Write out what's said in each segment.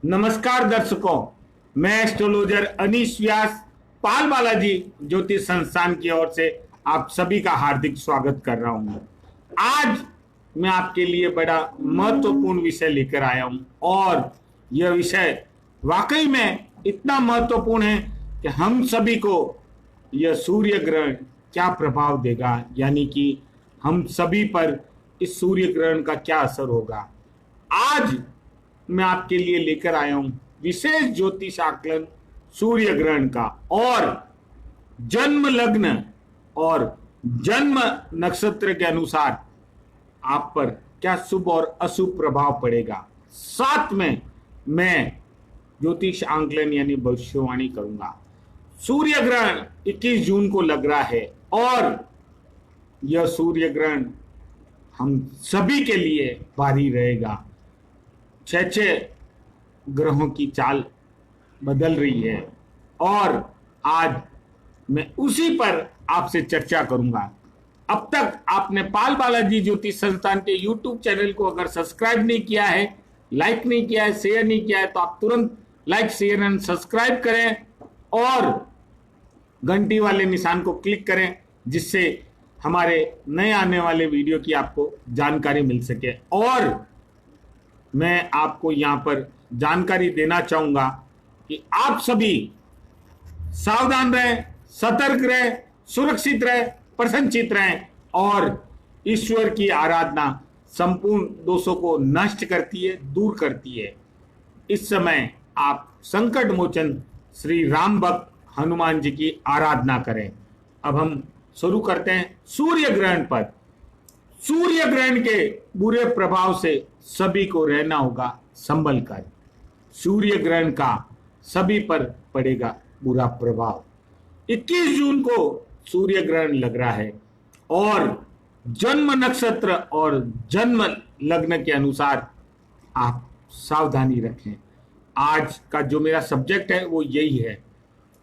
नमस्कार दर्शकों, मैं एस्ट्रोलॉजर अनीश व्यास पाल बालाजी ज्योतिष संस्थान की ओर से आप सभी का हार्दिक स्वागत कर रहा हूं। आज मैं आपके लिए बड़ा महत्वपूर्ण विषय लेकर आया हूं और यह विषय वाकई में इतना महत्वपूर्ण है कि हम सभी को यह सूर्य ग्रहण क्या प्रभाव देगा, यानी कि हम सभी पर इस सूर्य ग्रहण का क्या असर होगा। आज मैं आपके लिए लेकर आया हूं विशेष ज्योतिष आकलन सूर्य ग्रहण का और जन्म लग्न और जन्म नक्षत्र के अनुसार आप पर क्या शुभ और अशुभ प्रभाव पड़ेगा। साथ में मैं ज्योतिष आकलन यानी भविष्यवाणी करूंगा। सूर्य ग्रहण 21 जून को लग रहा है और यह सूर्य ग्रहण हम सभी के लिए भारी रहेगा। छह ग्रहों की चाल बदल रही है और आज मैं उसी पर आपसे चर्चा करूंगा। अब तक आपने पाल बालाजी ज्योतिष संस्थान के YouTube चैनल को अगर सब्सक्राइब नहीं किया है, लाइक नहीं किया है, शेयर नहीं किया है, तो आप तुरंत लाइक, शेयर एंड सब्सक्राइब करें और घंटी वाले निशान को क्लिक करें, जिससे हमारे नए आने वाले वीडियो की आपको जानकारी मिल सके। और मैं आपको यहाँ पर जानकारी देना चाहूंगा कि आप सभी सावधान रहें, सतर्क रहें, सुरक्षित रहें, प्रसन्नचित रहें और ईश्वर की आराधना संपूर्ण दोषों को नष्ट करती है, दूर करती है। इस समय आप संकट मोचन श्री राम भक्त हनुमान जी की आराधना करें। अब हम शुरू करते हैं सूर्य ग्रहण पर। सूर्य ग्रहण के बुरे प्रभाव से सभी को रहना होगा संभल कर। सूर्य ग्रहण का सभी पर पड़ेगा बुरा प्रभाव। 21 जून को सूर्य ग्रहण लग रहा है और जन्म नक्षत्र और जन्म लग्न के अनुसार आप सावधानी रखें। आज का जो मेरा सब्जेक्ट है वो यही है।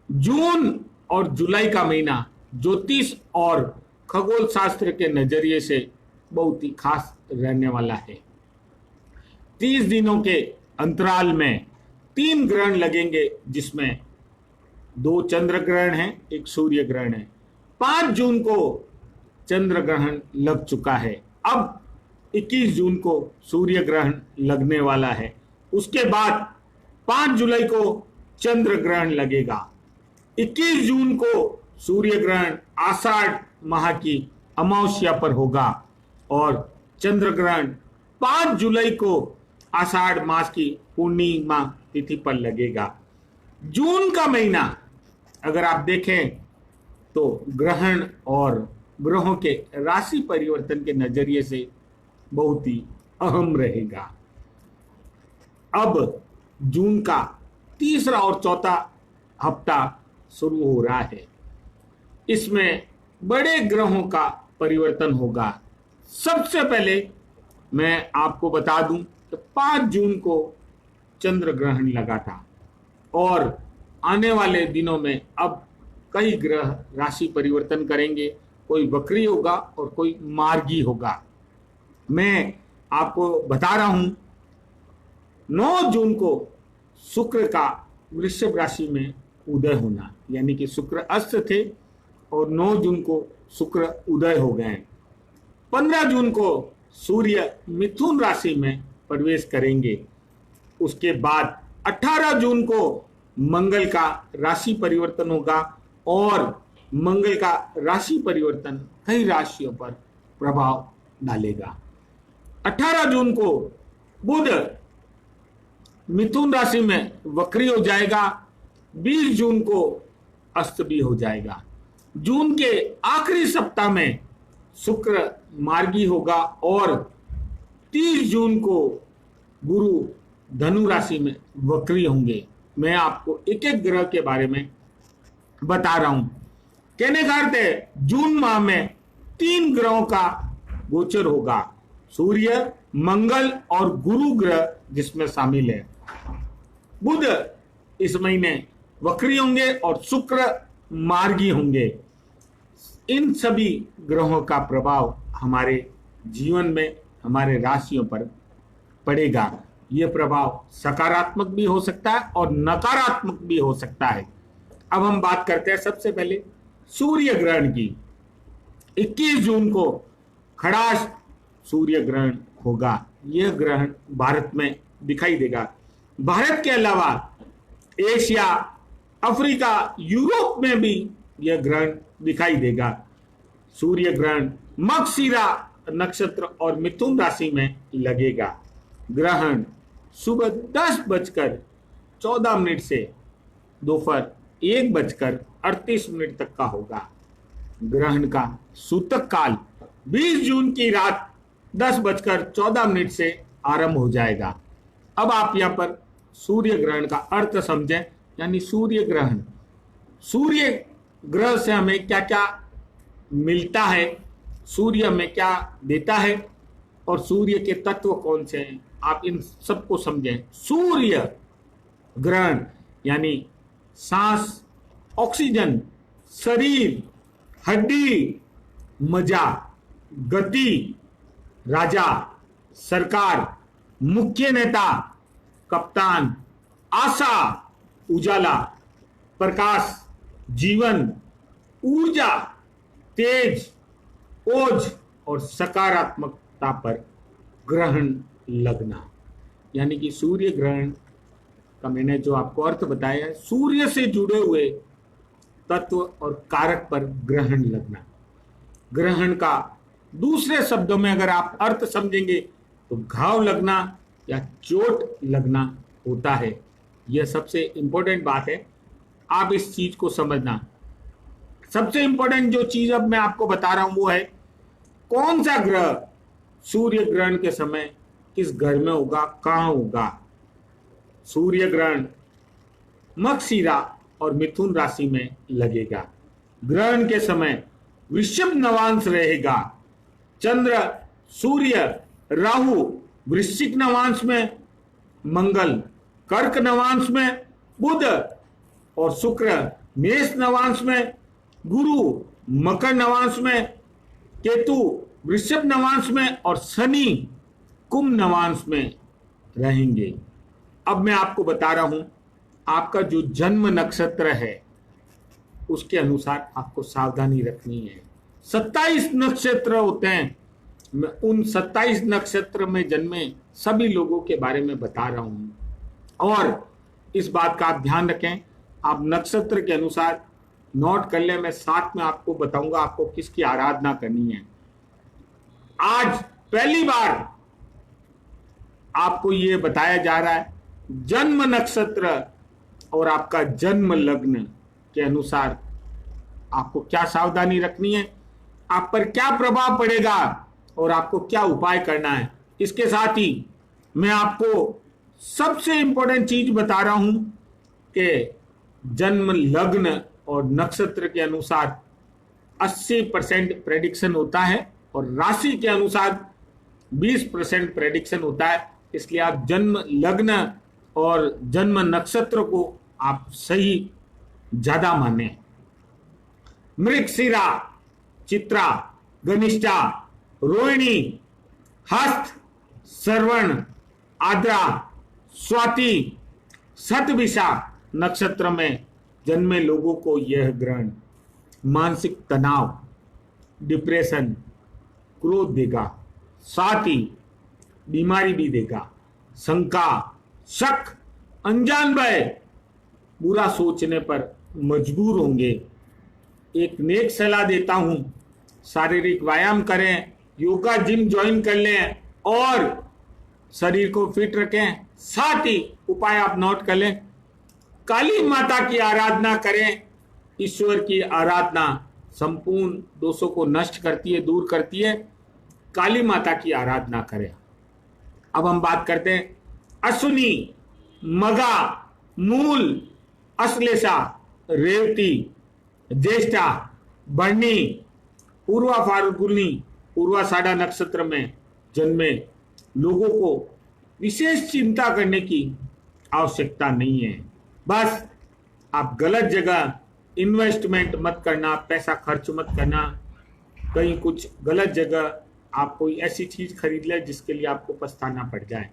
जून और जुलाई का महीना ज्योतिष और खगोल शास्त्र के नजरिए से बहुत ही खास रहने वाला है। 30 दिनों के अंतराल में 3 ग्रहण लगेंगे, जिसमें 2 चंद्र ग्रहण हैं, 1 सूर्य ग्रहण है। 5 जून को चंद्र ग्रहण लग चुका है। अब 21 जून को सूर्य ग्रहण लगने वाला है। उसके बाद 5 जुलाई को चंद्र ग्रहण लगेगा। 21 जून को सूर्य ग्रहण आषाढ़ माह की अमावस्या पर होगा और चंद्र ग्रहण 5 जुलाई को आषाढ़ मास की पूर्णिमा तिथि पर लगेगा। जून का महीना अगर आप देखें तो ग्रहण और ग्रहों के राशि परिवर्तन के नजरिए से बहुत ही अहम रहेगा। अब जून का तीसरा और चौथा हफ्ता शुरू हो रहा है। इसमें बड़े ग्रहों का परिवर्तन होगा। सबसे पहले मैं आपको बता दूं कि 5 जून को चंद्र ग्रहण लगा था और आने वाले दिनों में अब कई ग्रह राशि परिवर्तन करेंगे। कोई वक्री होगा और कोई मार्गी होगा। मैं आपको बता रहा हूं 9 जून को शुक्र का वृषभ राशि में उदय होना, यानी कि शुक्र अस्त थे और 9 जून को शुक्र उदय हो गए। 15 जून को सूर्य मिथुन राशि में प्रवेश करेंगे। उसके बाद 18 जून को मंगल का राशि परिवर्तन होगा और मंगल का राशि परिवर्तन कई राशियों पर प्रभाव डालेगा। 18 जून को बुध मिथुन राशि में वक्री हो जाएगा। 20 जून को अस्त भी हो जाएगा। जून के आखिरी सप्ताह में शुक्र मार्गी होगा और 30 जून को गुरु धनु राशि में वक्री होंगे। मैं आपको एक एक ग्रह के बारे में बता रहा हूं। कहने का अर्थ है जून माह में 3 ग्रहों का गोचर होगा। सूर्य, मंगल और गुरु ग्रह जिसमें शामिल है। बुध इस महीने वक्री होंगे और शुक्र मार्गी होंगे। इन सभी ग्रहों का प्रभाव हमारे जीवन में, हमारे राशियों पर पड़ेगा यह प्रभाव सकारात्मक भी हो सकता है और नकारात्मक भी हो सकता है। अब हम बात करते हैं सबसे पहले सूर्य ग्रहण की। 21 जून को खड़ास सूर्य ग्रहण होगा। यह ग्रहण भारत में दिखाई देगा। भारत के अलावा एशिया, अफ्रीका, यूरोप में भी यह ग्रहण दिखाई देगा। सूर्य ग्रहण मगशिरा नक्षत्र और मिथुन राशि में लगेगा। ग्रहण सुबह 10:14 से दोपहर 1:38 तक का होगा। ग्रहण का सूतक काल 20 जून की रात 10:14 से आरंभ हो जाएगा। अब आप यहां पर सूर्य ग्रहण का अर्थ समझें, यानी सूर्य ग्रहण, सूर्य ग्रह से हमें क्या क्या मिलता है, सूर्य हमें क्या देता है और सूर्य के तत्व कौन से हैं, आप इन सबको समझें। सूर्य ग्रहण यानी सांस, ऑक्सीजन, शरीर, हड्डी, मजा, गति, राजा, सरकार, मुख्य नेता, कप्तान, आशा, उजाला, प्रकाश, जीवन, ऊर्जा, तेज, ओज और सकारात्मकता पर ग्रहण लगना। यानी कि सूर्य ग्रहण का मैंने जो आपको अर्थ बताया है, सूर्य से जुड़े हुए तत्व और कारक पर ग्रहण लगना। ग्रहण का दूसरे शब्दों में अगर आप अर्थ समझेंगे तो घाव लगना या चोट लगना होता है। यह सबसे इंपॉर्टेंट बात है, आप इस चीज को समझना। सबसे इंपॉर्टेंट जो चीज अब मैं आपको बता रहा हूं वो है कौन सा ग्रह सूर्य ग्रहण के समय किस घर में होगा, कहां होगा। सूर्य ग्रहण मगशिरा और मिथुन राशि में लगेगा। ग्रहण के समय वृषभ नवांश रहेगा। चंद्र, सूर्य, राहु वृश्चिक नवांश में, मंगल कर्क नवांश में, बुध और शुक्र मेष नवांश में, गुरु मकर नवांश में, केतु वृषभ नवांश में और शनि कुंभ नवांश में रहेंगे। अब मैं आपको बता रहा हूं आपका जो जन्म नक्षत्र है उसके अनुसार आपको सावधानी रखनी है। 27 नक्षत्र होते हैं। मैं उन 27 नक्षत्र में जन्मे सभी लोगों के बारे में बता रहा हूं और इस बात का आप ध्यान रखें, आप नक्षत्र के अनुसार नोट कर लें। मैं साथ में आपको बताऊंगा आपको किसकी आराधना करनी है। आज पहली बार आपको यह बताया जा रहा है जन्म नक्षत्र और आपका जन्म लग्न के अनुसार आपको क्या सावधानी रखनी है, आप पर क्या प्रभाव पड़ेगा और आपको क्या उपाय करना है। इसके साथ ही मैं आपको सबसे इंपॉर्टेंट चीज बता रहा हूं कि जन्म लग्न और नक्षत्र के अनुसार 80% प्रेडिक्शन होता है और राशि के अनुसार 20% प्रेडिक्शन होता है। इसलिए आप जन्म लग्न और जन्म नक्षत्र को आप सही ज्यादा माने। मृगशिरा, चित्रा, गनिष्ठा, रोहिणी, हस्त, श्रवण, आद्रा, स्वाति, शतभिषा नक्षत्र में जन्मे लोगों को यह ग्रहण मानसिक तनाव, डिप्रेशन, क्रोध देगा, साथ ही बीमारी भी देगा, शंका, शक, अनजान भय, बुरा सोचने पर मजबूर होंगे। एक नेक सलाह देता हूं, शारीरिक व्यायाम करें, योगा जिम ज्वाइन कर लें और शरीर को फिट रखें। साथ ही उपाय आप नोट कर लें, काली माता की आराधना करें। ईश्वर की आराधना संपूर्ण दोषों को नष्ट करती है, दूर करती है। काली माता की आराधना करें। अब हम बात करते हैं अश्विनी, मगा, मूल, अश्लेषा, रेवती, ज्येष्ठा, भरणी, पूर्वा फाल्गुनी, पूर्वाषाढ़ा नक्षत्र में जन्मे लोगों को विशेष चिंता करने की आवश्यकता नहीं है। बस आप गलत जगह इन्वेस्टमेंट मत करना, पैसा खर्च मत करना, कहीं कुछ गलत जगह आप कोई ऐसी चीज खरीद ले जिसके लिए आपको पछताना पड़ जाए।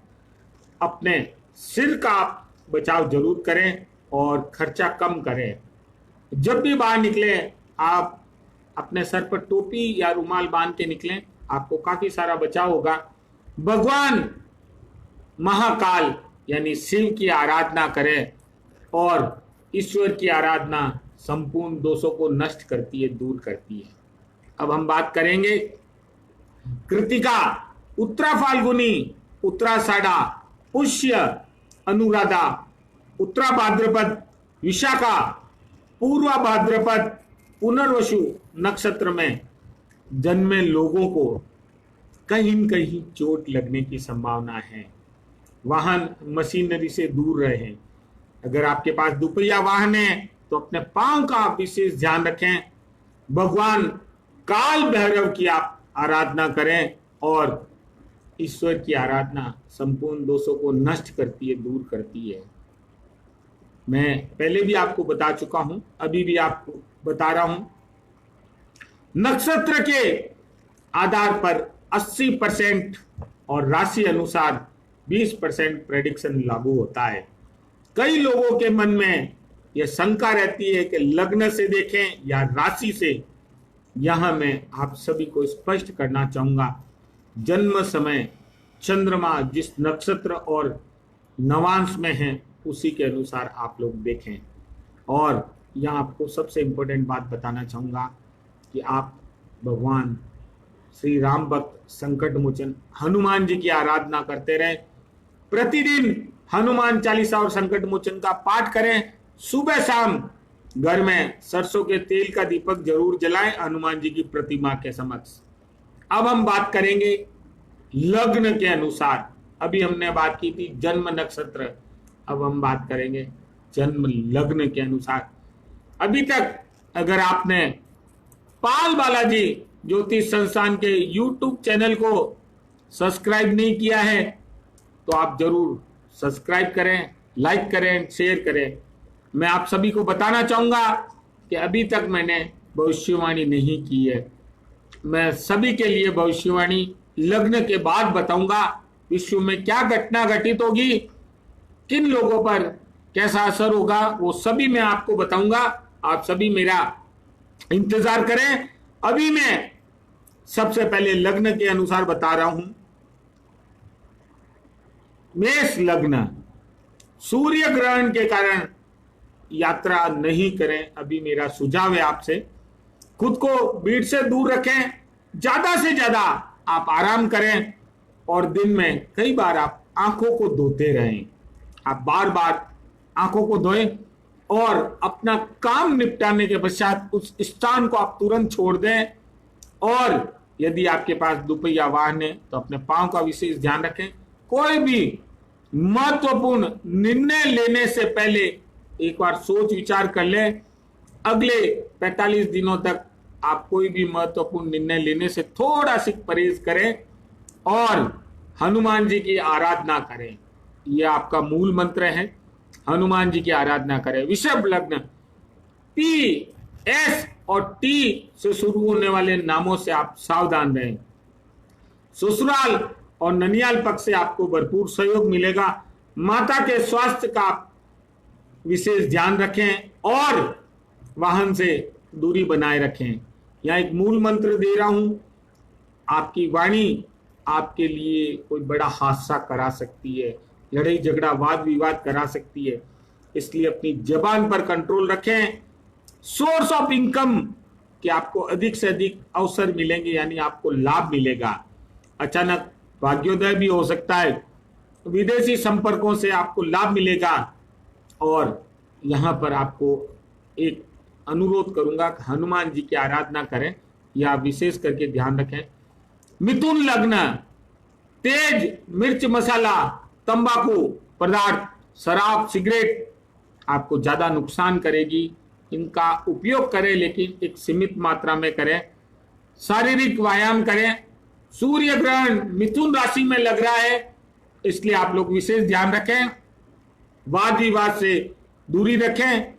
अपने सिर का आप बचाव जरूर करें और खर्चा कम करें। जब भी बाहर निकले आप अपने सर पर टोपी या रुमाल बांध के निकलें, आपको काफी सारा बचाव होगा। भगवान महाकाल यानी शिव की आराधना करें और ईश्वर की आराधना संपूर्ण दोषों को नष्ट करती है, दूर करती है। अब हम बात करेंगे कृतिका, उत्तरा फाल्गुनी, उत्तराषाढ़ा, पुष्य, अनुराधा, उत्तरा भाद्रपद, विशाखा, पूर्वा भाद्रपद, पुनर्वसु नक्षत्र में जन्मे लोगों को कहीं न कहीं चोट लगने की संभावना है। वाहन मशीनरी से दूर रहें। अगर आपके पास दुपहिया वाहन है तो अपने पांव का आप विशेष ध्यान रखें। भगवान काल भैरव की आप आराधना करें और ईश्वर की आराधना संपूर्ण दोषों को नष्ट करती है, दूर करती है। मैं पहले भी आपको बता चुका हूं, अभी भी आपको बता रहा हूं। नक्षत्र के आधार पर 80% और राशि अनुसार 20% प्रेडिक्शन लागू होता है। कई लोगों के मन में यह शंका रहती है कि लग्न से देखें या राशि से। यहां मैं आप सभी को स्पष्ट करना चाहूंगा, जन्म समय चंद्रमा जिस नक्षत्र और नवांश में है उसी के अनुसार आप लोग देखें। और यहां आपको सबसे इंपॉर्टेंट बात बताना चाहूंगा कि आप भगवान श्री राम भक्त संकट मोचन हनुमान जी की आराधना करते रहें। प्रतिदिन हनुमान चालीसा और संकट मोचन का पाठ करें। सुबह शाम घर में सरसों के तेल का दीपक जरूर जलाएं हनुमान जी की प्रतिमा के समक्ष। अब हम बात करेंगे लग्न के अनुसार। अभी हमने बात की थी जन्म नक्षत्र, अब हम बात करेंगे जन्म लग्न के अनुसार। अभी तक अगर आपने पाल बालाजी ज्योतिष संस्थान के YouTube चैनल को सब्सक्राइब नहीं किया है तो आप जरूर सब्सक्राइब करें, लाइक करें, शेयर करें। मैं आप सभी को बताना चाहूंगा कि अभी तक मैंने भविष्यवाणी नहीं की है। मैं सभी के लिए भविष्यवाणी लग्न के बाद बताऊंगा। विश्व में क्या घटना घटित होगी, किन लोगों पर कैसा असर होगा, वो सभी मैं आपको बताऊंगा। आप सभी मेरा इंतजार करें। अभी मैं सबसे पहले लग्न के अनुसार बता रहा हूं। मेष लग्न, सूर्य ग्रहण के कारण यात्रा नहीं करें, अभी मेरा सुझाव है आपसे। खुद को भीड़ से दूर रखें, ज्यादा से ज्यादा आप आराम करें और दिन में कई बार आप आंखों को धोते रहें। आप बार बार आंखों को धोएं और अपना काम निपटाने के पश्चात उस स्थान को आप तुरंत छोड़ दें। और यदि आपके पास दुपहिया वाहन है तो अपने पांव का विशेष ध्यान रखें। कोई भी महत्वपूर्ण निर्णय लेने से पहले एक बार सोच विचार कर लें। अगले 45 दिनों तक आप कोई भी महत्वपूर्ण निर्णय लेने से थोड़ा सी परहेज करें और हनुमान जी की आराधना करें। यह आपका मूल मंत्र है, हनुमान जी की आराधना करें। वृषभ लग्न, पी, एस और टी से शुरू होने वाले नामों से आप सावधान रहें। ससुराल और ननियाल पक्ष से आपको भरपूर सहयोग मिलेगा। माता के स्वास्थ्य का विशेष ध्यान रखें और वाहन से दूरी बनाए रखें। यहाँ एक मूल मंत्र दे रहा हूं, आपकी वाणी आपके लिए कोई बड़ा हादसा करा सकती है, लड़ाई झगड़ा वाद विवाद करा सकती है, इसलिए अपनी जबान पर कंट्रोल रखें। सोर्स ऑफ इनकम कि आपको अधिक से अधिक अवसर मिलेंगे, यानी आपको लाभ मिलेगा। अचानक भाग्योदय भी हो सकता है, विदेशी संपर्कों से आपको लाभ मिलेगा। और यहाँ पर आपको एक अनुरोध करूंगा कि हनुमान जी की आराधना करें, या विशेष करके ध्यान रखें। मिथुन लग्न, तेज मिर्च मसाला, तंबाकू पदार्थ, शराब, सिगरेट आपको ज्यादा नुकसान करेगी। इनका उपयोग करें लेकिन एक सीमित मात्रा में करें। शारीरिक व्यायाम करें। सूर्य ग्रहण मिथुन राशि में लग रहा है, इसलिए आप लोग विशेष ध्यान रखें। वाद विवाद से दूरी रखें।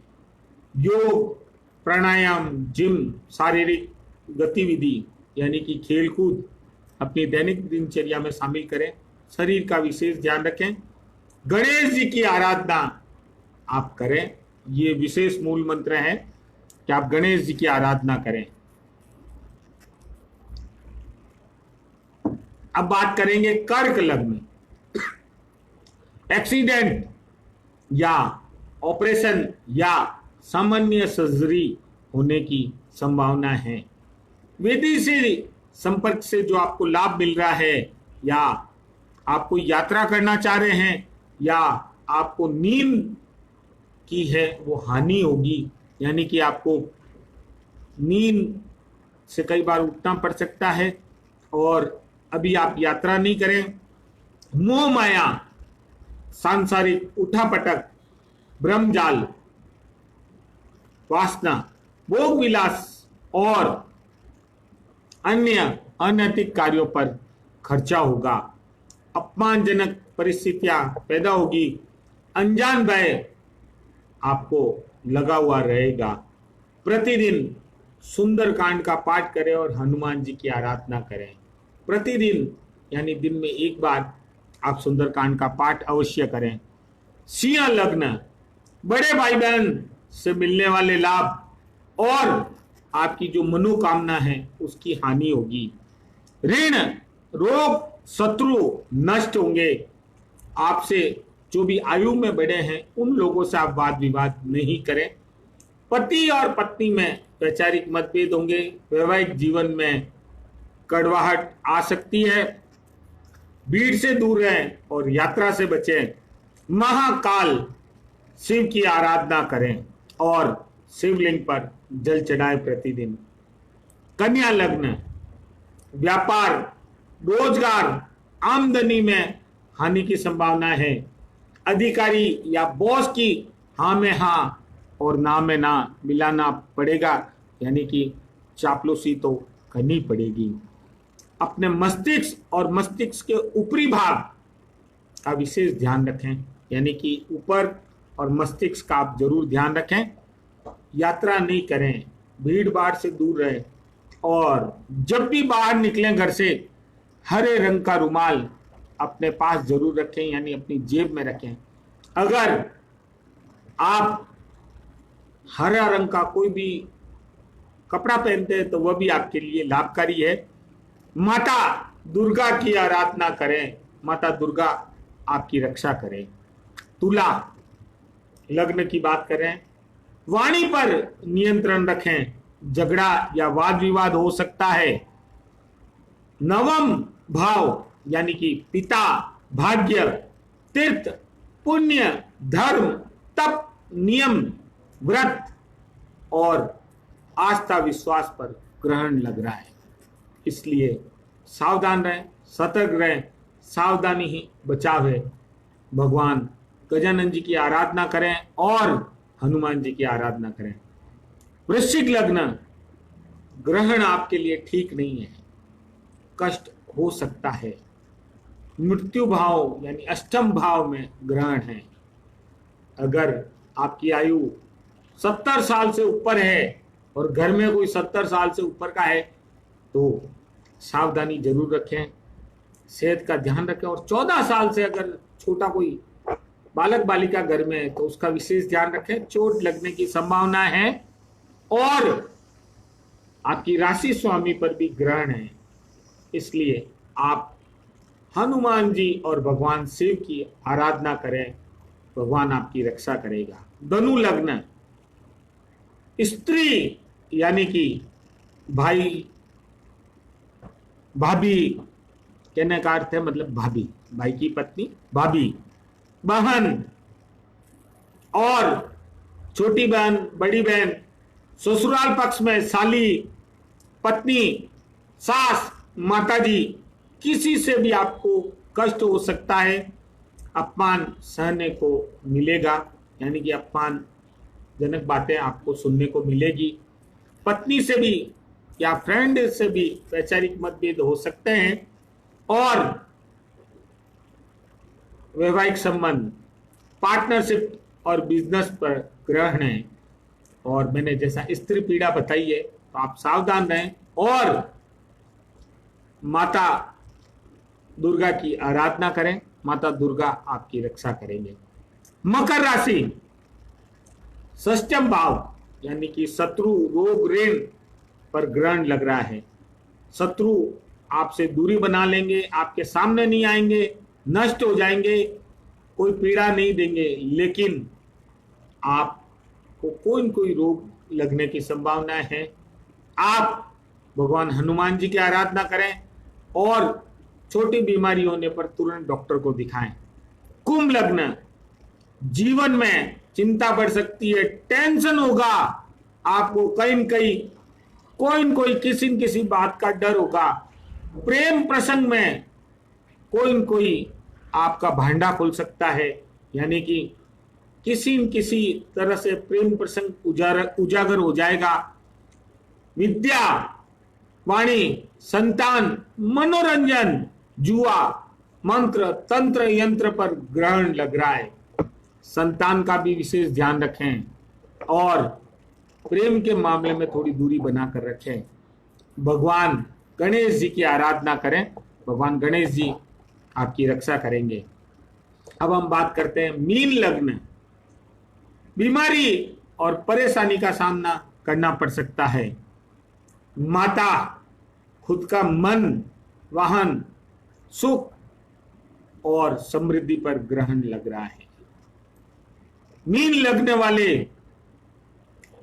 योग, प्राणायाम, जिम, शारीरिक गतिविधि यानी कि खेलकूद अपनी दैनिक दिनचर्या में शामिल करें। शरीर का विशेष ध्यान रखें। गणेश जी की आराधना आप करें। ये विशेष मूल मंत्र है कि आप गणेश जी की आराधना करें। अब बात करेंगे कर्क लग्न। एक्सीडेंट या ऑपरेशन या सामान्य सर्जरी होने की संभावना है। विदेशी संपर्क से जो आपको लाभ मिल रहा है, या आप कोई यात्रा करना चाह रहे हैं, या आपको नींद की है वो हानि होगी, यानी कि आपको नींद से कई बार उठना पड़ सकता है, और अभी आप यात्रा नहीं करें। मोह माया, सांसारिक उठापटक, ब्रह्मजाल, वासना, भोग विलास और अन्य अनैतिक कार्यों पर खर्चा होगा। अपमानजनक परिस्थितियां पैदा होगी। अनजान भय आपको लगा हुआ रहेगा। प्रतिदिन सुंदरकांड का पाठ करें और हनुमान जी की आराधना करें। प्रतिदिन यानी दिन में एक बार आप सुंदरकांड का पाठ अवश्य करें। सिंह लग्न, बड़े भाई बहन से मिलने वाले लाभ और आपकी जो मनोकामना है उसकी हानि होगी। ऋण, रोग, शत्रु नष्ट होंगे। आपसे जो भी आयु में बड़े हैं उन लोगों से आप वाद विवाद नहीं करें। पति और पत्नी में वैचारिक मतभेद होंगे। वैवाहिक जीवन में कड़वाहट आ सकती है। भीड़ से दूर रहें और यात्रा से बचें। महाकाल शिव की आराधना करें और शिवलिंग पर जल चढ़ाएं प्रतिदिन। कन्या लग्न, व्यापार, रोजगार, आमदनी में हानि की संभावना है। अधिकारी या बॉस की हाँ में हाँ और ना में ना मिलाना पड़ेगा, यानी कि चापलूसी तो करनी पड़ेगी। अपने मस्तिष्क और मस्तिष्क के ऊपरी भाग का विशेष ध्यान रखें, यानी कि ऊपर और मस्तिष्क का आप जरूर ध्यान रखें। यात्रा नहीं करें, भीड़ भाड़ से दूर रहें, और जब भी बाहर निकलें घर से हरे रंग का रुमाल अपने पास जरूर रखें, यानी अपनी जेब में रखें। अगर आप हरा रंग का कोई भी कपड़ा पहनते हैं तो वह भी आपके लिए लाभकारी है। माता दुर्गा की आराधना करें, माता दुर्गा आपकी रक्षा करें। तुला लग्न की बात करें, वाणी पर नियंत्रण रखें, झगड़ा या वाद विवाद हो सकता है। नवम भाव यानी कि पिता, भाग्य, तीर्थ, पुण्य, धर्म, तप, नियम, व्रत और आस्था विश्वास पर ग्रहण लग रहा है। इसलिए सावधान रहें, सतर्क रहें। सावधानी ही बचाव है। भगवान गजानन जी की आराधना करें और हनुमान जी की आराधना करें। वृश्चिक लग्न, ग्रहण आपके लिए ठीक नहीं है, कष्ट हो सकता है। मृत्यु भाव यानी अष्टम भाव में ग्रहण है। अगर आपकी आयु 70 साल से ऊपर है और घर में कोई 70 साल से ऊपर का है तो सावधानी जरूर रखें, सेहत का ध्यान रखें। और 14 साल से अगर छोटा कोई बालक बालिका घर में है तो उसका विशेष ध्यान रखें, चोट लगने की संभावना है। और आपकी राशि स्वामी पर भी ग्रहण है, इसलिए आप हनुमान जी और भगवान शिव की आराधना करें, भगवान आपकी रक्षा करेगा। धनु लग्न, स्त्री यानी कि भाई, भाभी कहने का अर्थ है मतलब भाभी, भाई की पत्नी, भाभी, बहन और छोटी बहन, बड़ी बहन, ससुराल पक्ष में साली, पत्नी, सास, माताजी, किसी से भी आपको कष्ट हो सकता है। अपमान सहने को मिलेगा, यानी कि अपमानजनक बातें आपको सुनने को मिलेगी। पत्नी से भी या फ्रेंड से भी वैचारिक मतभेद हो सकते हैं। और वैवाहिक संबंध, पार्टनरशिप और बिजनेस पर ग्रहण है। और मैंने जैसा स्त्री पीड़ा बताई है तो आप सावधान रहें और माता दुर्गा की आराधना करें। माता दुर्गा आपकी रक्षा करेंगे। मकर राशि, षष्ठम भाव यानी कि शत्रु रोग ऋण पर ग्रहण लग रहा है। शत्रु आपसे दूरी बना लेंगे, आपके सामने नहीं आएंगे, नष्ट हो जाएंगे, कोई पीड़ा नहीं देंगे, लेकिन आपको कोई न कोई रोग लगने की संभावना है। आप भगवान हनुमान जी की आराधना करें और छोटी बीमारी होने पर तुरंत डॉक्टर को दिखाएं। कुंभ लग्न, जीवन में चिंता बढ़ सकती है, टेंशन होगा, आपको कहीं न कहीं कोई न कोई किसी न किसी बात का डर होगा। प्रेम प्रसंग में कोई न कोई आपका भांडा खुल सकता है, यानी कि किसी न किसी तरह से प्रेम प्रसंग उजागर हो जाएगा। विद्या, वाणी, संतान, मनोरंजन, जुआ, मंत्र, तंत्र, यंत्र पर ग्रहण लग रहा है। संतान का भी विशेष ध्यान रखें और प्रेम के मामले में थोड़ी दूरी बनाकर रखें। भगवान गणेश जी की आराधना करें, भगवान गणेश जी आपकी रक्षा करेंगे। अब हम बात करते हैं मीन लग्न। बीमारी और परेशानी का सामना करना पड़ सकता है। माता, खुद का मन, वाहन, सुख और समृद्धि पर ग्रहण लग रहा है। मीन लगने वाले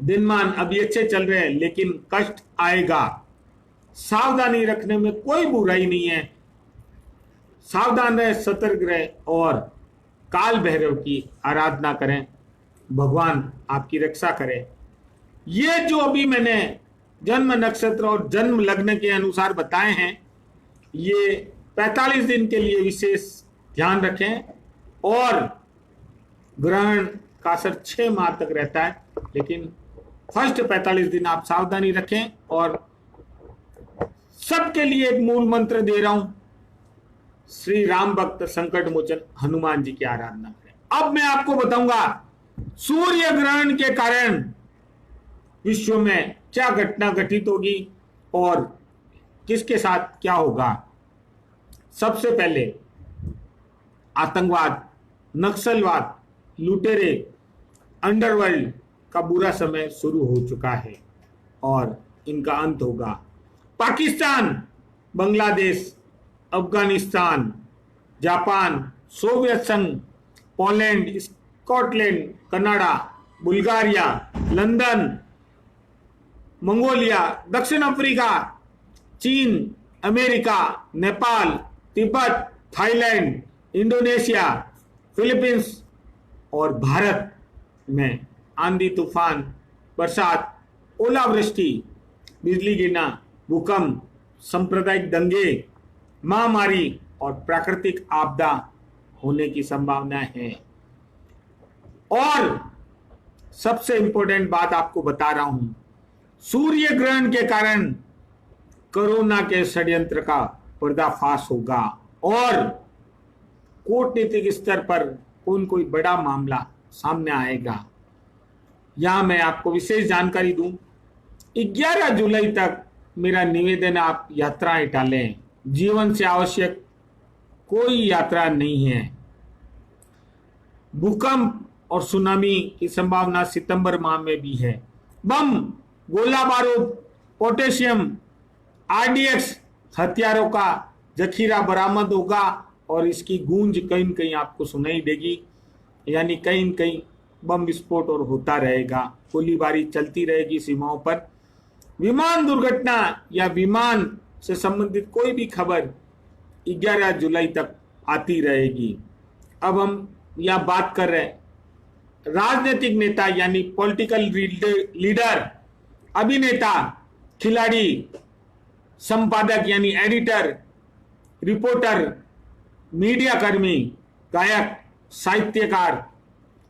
दिनमान अभी अच्छे चल रहे हैं, लेकिन कष्ट आएगा। सावधानी रखने में कोई बुराई नहीं है। सावधान रहे, सतर्क रहे और काल भैरव की आराधना करें, भगवान आपकी रक्षा करें। ये जो अभी मैंने जन्म नक्षत्र और जन्म लग्न के अनुसार बताए हैं, ये 45 दिन के लिए विशेष ध्यान रखें और ग्रहण का असर 6 माह तक रहता है, लेकिन फर्स्ट 45 दिन आप सावधानी रखें। और सबके लिए एक मूल मंत्र दे रहा हूं, श्री राम भक्त संकट मोचन हनुमान जी की आराधना करें। अब मैं आपको बताऊंगा सूर्य ग्रहण के कारण विश्व में क्या घटना घटित होगी और किसके साथ क्या होगा। सबसे पहले आतंकवाद, नक्सलवाद, लुटेरे, अंडरवर्ल्ड का बुरा समय शुरू हो चुका है और इनका अंत होगा। पाकिस्तान, बांग्लादेश, अफगानिस्तान, जापान, सोवियत संघ, Poland, Scotland, Canada, Bulgaria, London, Mongolia, दक्षिण अफ्रीका, चीन, America, Nepal, Tibet, Thailand, Indonesia, Philippines और भारत में आंधी तूफान, बरसात, ओलावृष्टि, बिजली गिरना, भूकंप, सांप्रदायिक दंगे, महामारी और प्राकृतिक आपदा होने की संभावना है। और सबसे इंपॉर्टेंट बात आपको बता रहा हूं, सूर्य ग्रहण के कारण कोरोना के षड्यंत्र का पर्दाफाश होगा और कूटनीतिक स्तर पर कोई बड़ा मामला सामने आएगा। यहां मैं आपको विशेष जानकारी दूं, 11 जुलाई तक मेरा निवेदन, आप यात्राएं टालें। जीवन से आवश्यक कोई यात्रा नहीं है। भूकंप और सुनामी की संभावना सितंबर माह में भी है। बम, गोला बारूद, पोटेशियम, आरडीएक्स हथियारों का जखीरा बरामद होगा और इसकी गूंज कहीं न कहीं आपको सुनाई देगी, यानी कहीं न कहीं बम विस्फोट और होता रहेगा, गोलीबारी चलती रहेगी सीमाओं पर। विमान दुर्घटना या विमान से संबंधित कोई भी खबर 11 जुलाई तक आती रहेगी। अब हम यह बात कर रहे हैं राजनीतिक नेता यानी पॉलिटिकल लीडर, अभिनेता, खिलाड़ी, संपादक यानी एडिटर, रिपोर्टर, मीडिया कर्मी, गायक, साहित्यकार,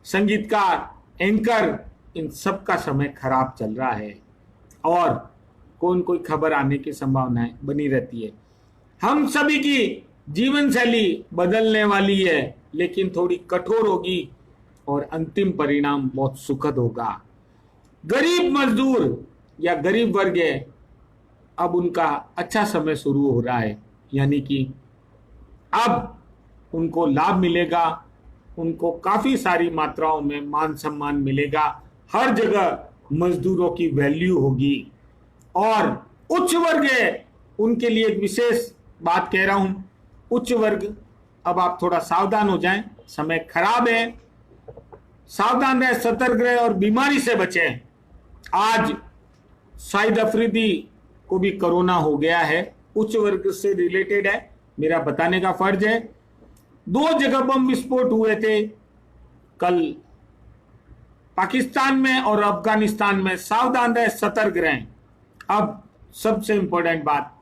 संगीतकार, एंकर, इन सब का समय खराब चल रहा है और कोई खबर आने की संभावनाएं बनी रहती है। हम सभी की जीवन शैली बदलने वाली है, लेकिन थोड़ी कठोर होगी और अंतिम परिणाम बहुत सुखद होगा। गरीब मजदूर या गरीब वर्ग है, अब उनका अच्छा समय शुरू हो रहा है, यानी कि अब उनको लाभ मिलेगा, उनको काफी सारी मात्राओं में मान सम्मान मिलेगा, हर जगह मजदूरों की वैल्यू होगी। और उच्च वर्ग है उनके लिए एक विशेष बात कह रहा हूं, उच्च वर्ग अब आप थोड़ा सावधान हो जाएं, समय खराब है, सावधान रहे, सतर्क रहे और बीमारी से बचें। आज शाहिद अफरीदी को भी कोरोना हो गया है, उच्च वर्ग से रिलेटेड है, मेरा बताने का फर्ज है। 2 जगह बम विस्फोट हुए थे कल पाकिस्तान में और अफगानिस्तान में, सावधान रहे, सतर्क रहें। अब सबसे इंपॉर्टेंट बात,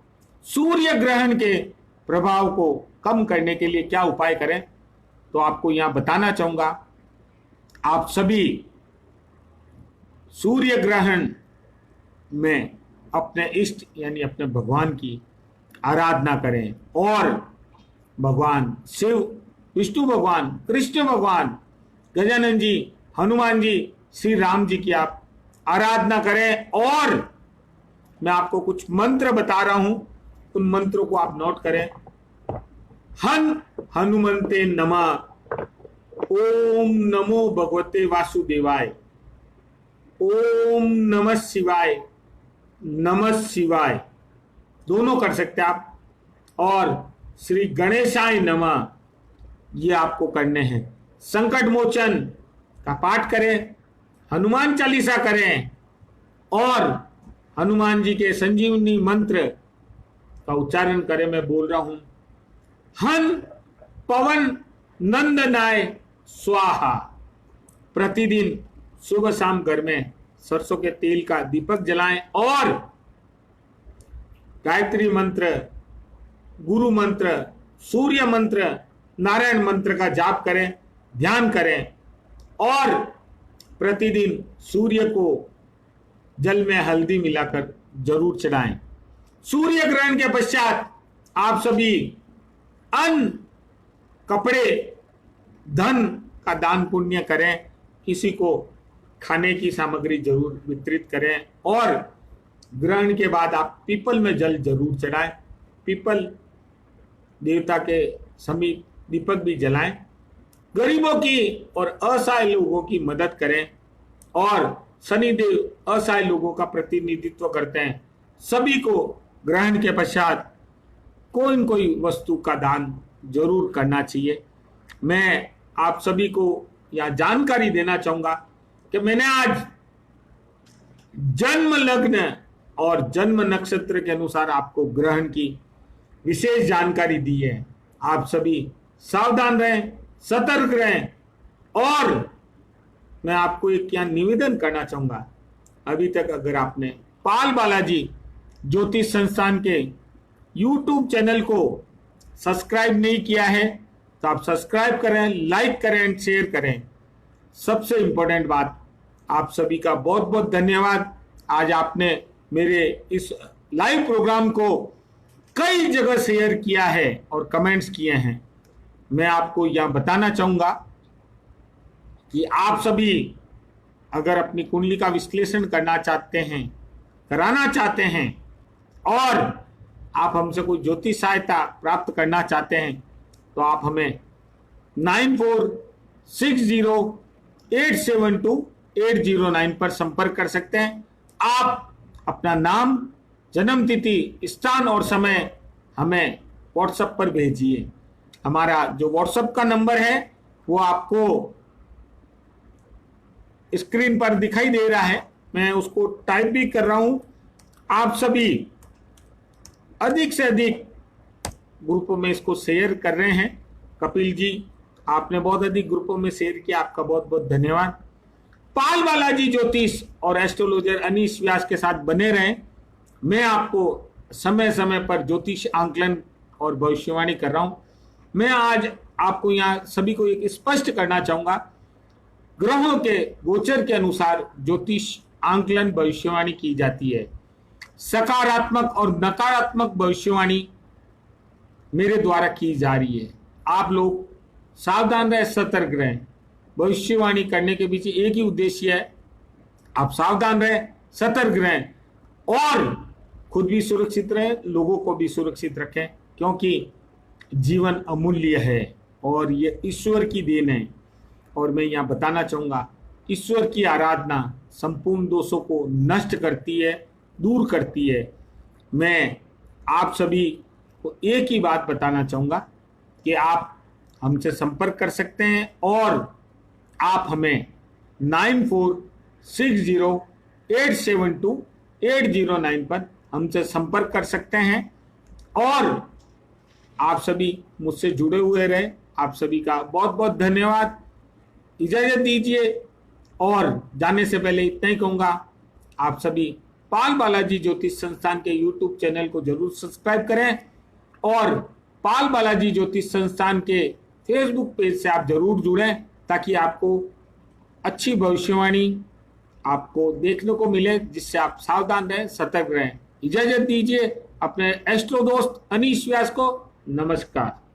सूर्य ग्रहण के प्रभाव को कम करने के लिए क्या उपाय करें, तो आपको यहां बताना चाहूंगा। आप सभी सूर्य ग्रहण में अपने इष्ट यानी अपने भगवान की आराधना करें और भगवान शिव, विष्णु भगवान, कृष्ण भगवान, गजानन जी, हनुमान जी, श्री राम जी की आप आराधना करें। और मैं आपको कुछ मंत्र बता रहा हूं, उन मंत्रों को आप नोट करें। हनुमंते नमः, ओम नमो भगवते वासुदेवाय, ओम नमः शिवाय, नमः शिवाय, दोनों कर सकते हैं आप। और श्री गणेशाय नमः, ये आपको करने हैं। संकट मोचन का पाठ करें, हनुमान चालीसा करें और हनुमान जी के संजीवनी मंत्र का उच्चारण करें। मैं बोल रहा हूं, हन पवन नंदनाय स्वाहा। प्रतिदिन सुबह शाम घर में सरसों के तेल का दीपक जलाएं और गायत्री मंत्र, गुरु मंत्र, सूर्य मंत्र, नारायण मंत्र का जाप करें, ध्यान करें और प्रतिदिन सूर्य को जल में हल्दी मिलाकर जरूर चढ़ाएं। सूर्य ग्रहण के पश्चात आप सभी अन्न, कपड़े, धन का दान पुण्य करें, किसी को खाने की सामग्री जरूर वितरित करें और ग्रहण के बाद आप पीपल में जल जरूर चढ़ाएं, पीपल देवता के समीप दीपक भी जलाएं। गरीबों की और असहाय लोगों की मदद करें और शनिदेव असहाय लोगों का प्रतिनिधित्व करते हैं। सभी को ग्रहण के पश्चात कोई न कोई वस्तु का दान जरूर करना चाहिए। मैं आप सभी को यह जानकारी देना चाहूंगा कि मैंने आज जन्म लग्न और जन्म नक्षत्र के अनुसार आपको ग्रहण की विशेष जानकारी दी है। आप सभी सावधान रहें, सतर्क रहें और मैं आपको एक यहाँ निवेदन करना चाहूंगा, अभी तक अगर आपने पाल बालाजी ज्योतिष संस्थान के YouTube चैनल को सब्सक्राइब नहीं किया है तो आप सब्सक्राइब करें, लाइक करें एंड शेयर करें। सबसे इंपॉर्टेंट बात, आप सभी का बहुत बहुत धन्यवाद। आज आपने मेरे इस लाइव प्रोग्राम को कई जगह शेयर किया है और कमेंट्स किए हैं। मैं आपको यह बताना चाहूंगा कि आप सभी अगर अपनी कुंडली का विश्लेषण करना चाहते हैं, कराना चाहते हैं और आप हमसे कोई ज्योतिष सहायता प्राप्त करना चाहते हैं तो आप हमें 9460872809 पर संपर्क कर सकते हैं। आप अपना नाम, जन्म तिथि, स्थान और समय हमें व्हाट्सएप पर भेजिए। हमारा जो व्हाट्सएप का नंबर है वो आपको स्क्रीन पर दिखाई दे रहा है, मैं उसको टाइप भी कर रहा हूं। आप सभी अधिक से अधिक ग्रुपों में इसको शेयर कर रहे हैं। कपिल जी, आपने बहुत अधिक ग्रुपों में शेयर किया, आपका बहुत बहुत धन्यवाद। पाल बालाजी ज्योतिष और एस्ट्रोलॉजर अनीश व्यास के साथ बने रहें। मैं आपको समय समय पर ज्योतिष आंकलन और भविष्यवाणी कर रहा हूं। मैं आज आपको यहाँ सभी को एक स्पष्ट करना चाहूंगा, ग्रहों के गोचर के अनुसार ज्योतिष आंकलन भविष्यवाणी की जाती है। सकारात्मक और नकारात्मक भविष्यवाणी मेरे द्वारा की जा रही है। आप लोग सावधान रहें, सतर्क रहें। भविष्यवाणी करने के पीछे एक ही उद्देश्य है, आप सावधान रहें, सतर्क रहें और खुद भी सुरक्षित रहें, लोगों को भी सुरक्षित रखें, क्योंकि जीवन अमूल्य है। और ये ईश्वर की देन है। और मैं यहाँ बताना चाहूँगा, ईश्वर की आराधना संपूर्ण दोषों को नष्ट करती है, दूर करती है। मैं आप सभी को एक ही बात बताना चाहूँगा कि आप हमसे संपर्क कर सकते हैं और आप हमें 9460872809 पर हमसे संपर्क कर सकते हैं। और आप सभी मुझसे जुड़े हुए रहे। आप सभी का बहुत बहुत धन्यवाद। इजाजत दीजिए और जाने से पहले इतना ही कहूँगा, आप सभी पाल बालाजी ज्योतिष संस्थान के यूट्यूब चैनल को जरूर सब्सक्राइब करें और पाल बालाजी ज्योतिष संस्थान के फेसबुक पेज से आप जरूर जुड़ें ताकि आपको अच्छी भविष्यवाणी आपको देखने को मिले, जिससे आप सावधान रहें, सतर्क रहें। इजाजत दीजिए अपने एस्ट्रो दोस्त अनीश व्यास को। नमस्कार।